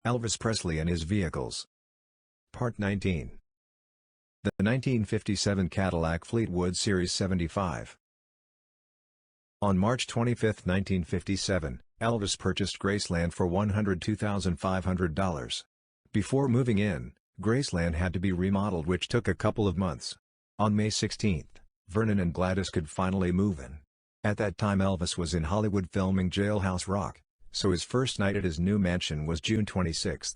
Elvis Presley and his vehicles. Part 19. The 1957 Cadillac Fleetwood Series 75. On March 25, 1957, Elvis purchased Graceland for $102,500. Before moving in, Graceland had to be remodeled, which took a couple of months. On May 16, Vernon and Gladys could finally move in. At that time Elvis was in Hollywood filming Jailhouse Rock, so his first night at his new mansion was June 26.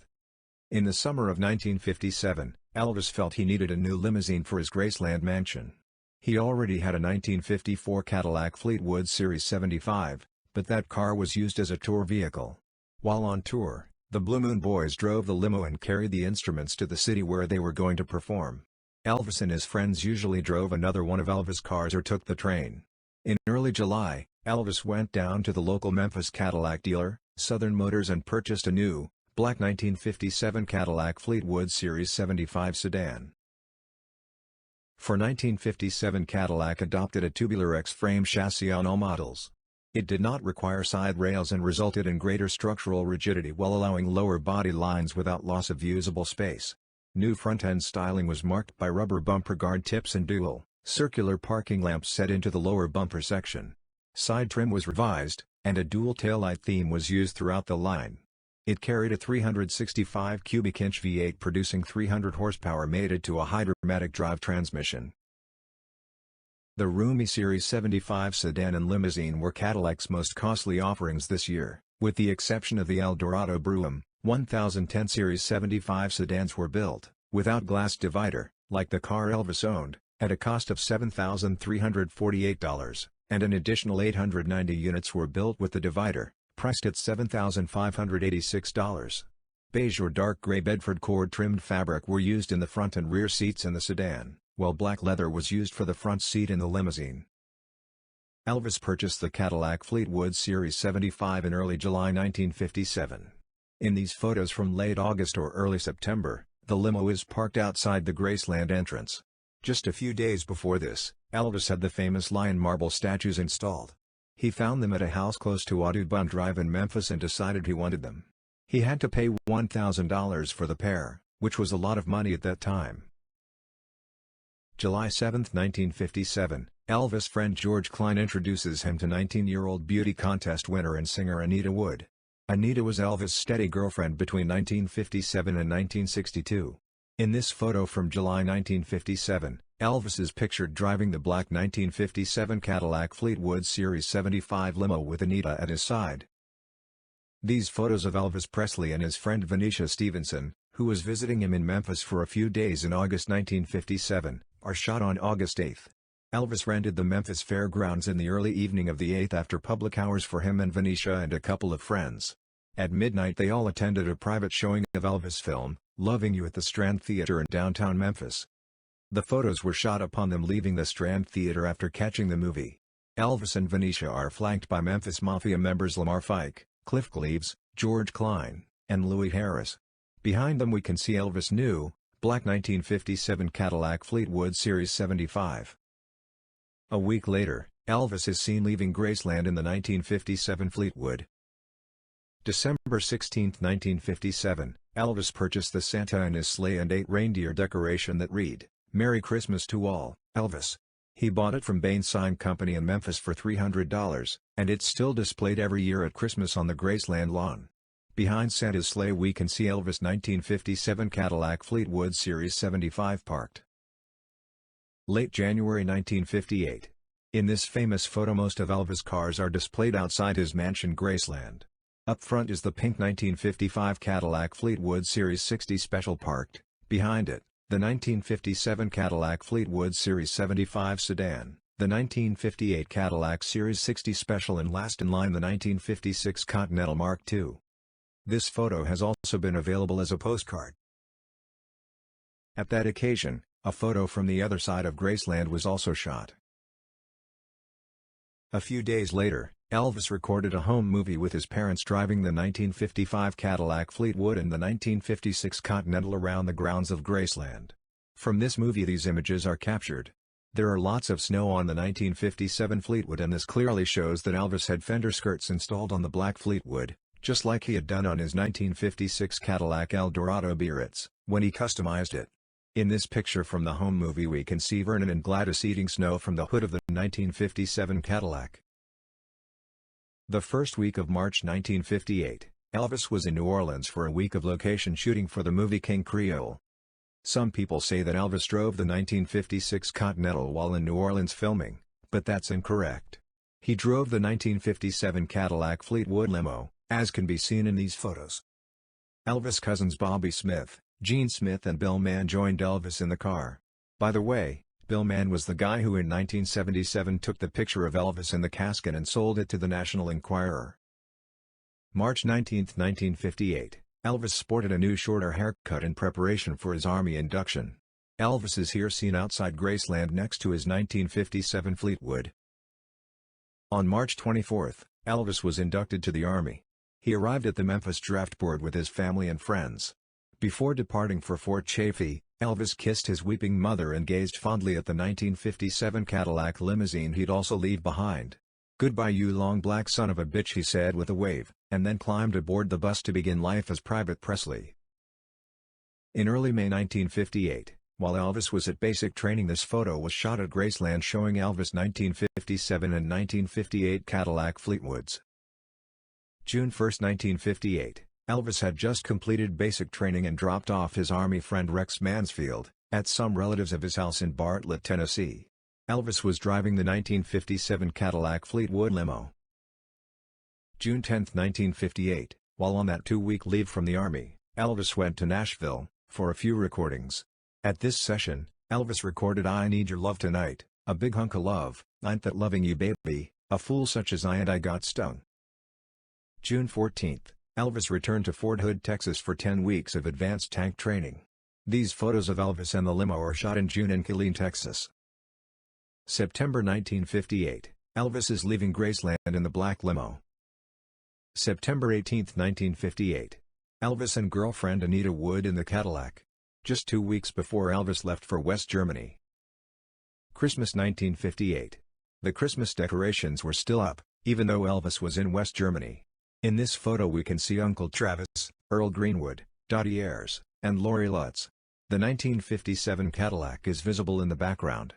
In the summer of 1957, Elvis felt he needed a new limousine for his Graceland mansion. He already had a 1954 Cadillac Fleetwood Series 75, but that car was used as a tour vehicle. While on tour, the Blue Moon Boys drove the limo and carried the instruments to the city where they were going to perform. Elvis and his friends usually drove another one of Elvis' cars or took the train. In early July, Elvis went down to the local Memphis Cadillac dealer, Southern Motors, and purchased a new, black 1957 Cadillac Fleetwood Series 75 sedan. For 1957, Cadillac adopted a tubular X-frame chassis on all models. It did not require side rails and resulted in greater structural rigidity while allowing lower body lines without loss of usable space. New front-end styling was marked by rubber bumper guard tips and dual, circular parking lamps set into the lower bumper section. Side trim was revised, and a dual taillight theme was used throughout the line. It carried a 365 cubic inch V8 producing 300 horsepower mated to a hydromatic drive transmission. The roomy Series 75 sedan and limousine were Cadillac's most costly offerings this year. With the exception of the Eldorado Brougham, 1010 Series 75 sedans were built, without glass divider, like the car Elvis owned, at a cost of $7,348, and an additional 890 units were built with the divider, priced at $7,586. Beige or dark gray Bedford cord-trimmed fabric were used in the front and rear seats in the sedan, while black leather was used for the front seat in the limousine. Elvis purchased the Cadillac Fleetwood Series 75 in early July 1957. In these photos from late August or early September, the limo is parked outside the Graceland entrance. Just a few days before this, Elvis had the famous lion marble statues installed. He found them at a house close to Audubon Drive in Memphis and decided he wanted them. He had to pay $1,000 for the pair, which was a lot of money at that time. July 7, 1957, Elvis' friend George Klein introduces him to 19-year-old beauty contest winner and singer Anita Wood. Anita was Elvis' steady girlfriend between 1957 and 1962. In this photo from July 1957, Elvis is pictured driving the black 1957 Cadillac Fleetwood Series 75 limo with Anita at his side. These photos of Elvis Presley and his friend Venetia Stevenson, who was visiting him in Memphis for a few days in August 1957, are shot on August 8. Elvis rented the Memphis Fairgrounds in the early evening of the 8th after public hours for him and Venetia and a couple of friends. At midnight they all attended a private showing of Elvis' film, Loving You, at the Strand Theater in downtown Memphis. The photos were shot upon them leaving the Strand Theater after catching the movie. Elvis and Venetia are flanked by Memphis Mafia members Lamar Fike, Cliff Cleaves, George Klein, and Louis Harris. Behind them we can see Elvis' new, black 1957 Cadillac Fleetwood Series 75. A week later, Elvis is seen leaving Graceland in the 1957 Fleetwood. December 16, 1957, Elvis purchased the Santa and his sleigh and 8 reindeer decoration that read, "Merry Christmas to all, Elvis." He bought it from Bain Sign Company in Memphis for $300, and it's still displayed every year at Christmas on the Graceland lawn. Behind Santa's sleigh we can see Elvis' 1957 Cadillac Fleetwood Series 75 parked. Late January 1958. In this famous photo most of Elvis' cars are displayed outside his mansion Graceland. Up front is the pink 1955 Cadillac Fleetwood Series 60 Special parked, behind it, the 1957 Cadillac Fleetwood Series 75 sedan, the 1958 Cadillac Series 60 Special, and last in line the 1956 Continental Mark II. This photo has also been available as a postcard. At that occasion, a photo from the other side of Graceland was also shot. A few days later, Elvis recorded a home movie with his parents driving the 1955 Cadillac Fleetwood and the 1956 Continental around the grounds of Graceland. From this movie these images are captured. There are lots of snow on the 1957 Fleetwood, and this clearly shows that Elvis had fender skirts installed on the black Fleetwood, just like he had done on his 1956 Cadillac Eldorado Biarritz, when he customized it. In this picture from the home movie we can see Vernon and Gladys eating snow from the hood of the 1957 Cadillac. The first week of March 1958, Elvis was in New Orleans for a week of location shooting for the movie King Creole. Some people say that Elvis drove the 1956 Continental while in New Orleans filming, but that's incorrect. He drove the 1957 Cadillac Fleetwood limo, as can be seen in these photos. Elvis' cousins Bobby Smith, Gene Smith and Bill Mann joined Elvis in the car. By the way, Bill Mann was the guy who in 1977 took the picture of Elvis in the casket and sold it to the National Enquirer. March 19, 1958, Elvis sported a new shorter haircut in preparation for his Army induction. Elvis is here seen outside Graceland next to his 1957 Fleetwood. On March 24, Elvis was inducted to the Army. He arrived at the Memphis Draft Board with his family and friends. Before departing for Fort Chaffee, Elvis kissed his weeping mother and gazed fondly at the 1957 Cadillac limousine he'd also leave behind. "Goodbye you long black son of a bitch," he said with a wave, and then climbed aboard the bus to begin life as Private Presley. In early May 1958, while Elvis was at basic training, this photo was shot at Graceland showing Elvis' 1957 and 1958 Cadillac Fleetwoods. June 1, 1958, Elvis had just completed basic training and dropped off his Army friend Rex Mansfield, at some relatives of his house in Bartlett, Tennessee. Elvis was driving the 1957 Cadillac Fleetwood limo. June 10, 1958, while on that 2-week leave from the Army, Elvis went to Nashville, for a few recordings. At this session, Elvis recorded "I Need Your Love Tonight," "A Big Hunk of Love," "Ain't That Loving You Baby," "A Fool Such As I and I Got Stung." June 14, Elvis returned to Fort Hood, Texas for 10 weeks of advanced tank training. These photos of Elvis and the limo are shot in June in Killeen, Texas. September 1958, Elvis is leaving Graceland in the black limo. September 18, 1958, Elvis and girlfriend Anita Wood in the Cadillac. Just 2 weeks before Elvis left for West Germany. Christmas 1958. The Christmas decorations were still up, even though Elvis was in West Germany. In this photo we can see Uncle Travis, Earl Greenwood, Dottie Ayers, and Lori Lutz. The 1957 Cadillac is visible in the background.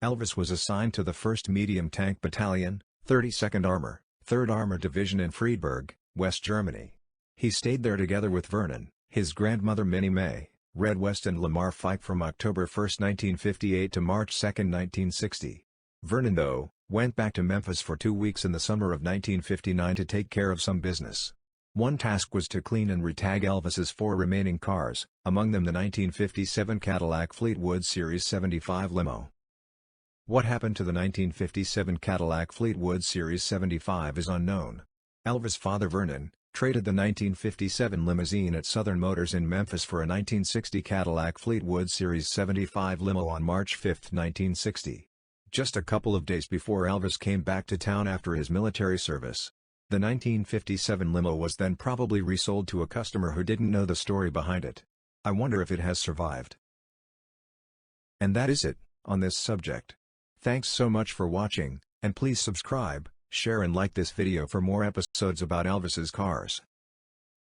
Elvis was assigned to the 1st Medium Tank Battalion, 32nd Armor, 3rd Armor Division in Friedberg, West Germany. He stayed there together with Vernon, his grandmother Minnie Mae, Red West and Lamar Fike from October 1, 1958 to March 2, 1960. Vernon, though, went back to Memphis for 2 weeks in the summer of 1959 to take care of some business. One task was to clean and retag Elvis's 4 remaining cars, among them the 1957 Cadillac Fleetwood Series 75 limo. What happened to the 1957 Cadillac Fleetwood Series 75 is unknown. Elvis' father Vernon traded the 1957 limousine at Southern Motors in Memphis for a 1960 Cadillac Fleetwood Series 75 limo on March 5, 1960. Just a couple of days before Elvis came back to town after his military service. The 1957 limo was then probably resold to a customer who didn't know the story behind it. I wonder if it has survived. And that is it, on this subject. Thanks so much for watching, and please subscribe, share and like this video for more episodes about Elvis's cars.